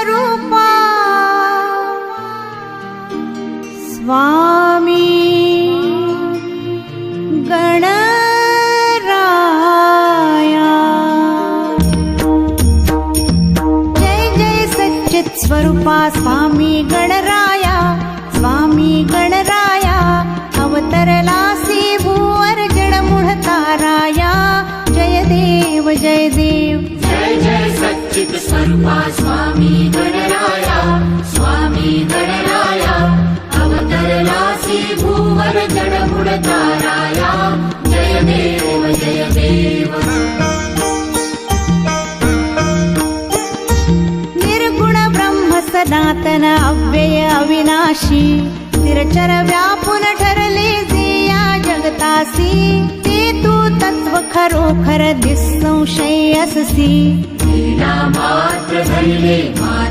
स्वरूपा स्वामी गणराया। जय जय सच्चित स्वरूपा स्वामी गणराया, स्वामी गणराया अवतरलासी भूवर जडमुळ ताराया। जय देव जय देव। जय जय सच्चित स्वरूपा स्वामी गणराया, स्वामी गणराया अवतरलासी भूवर जडमुळ ताराया। जय देव जय देव। निर्गुण ब्रह्म सनातन अव्यय अविनाशी, स्थिरचर व्यापून ठरले जे या जगतासी। ते तू तत्व खरोखर निसंशय अससी। लीला मात्र धरले मान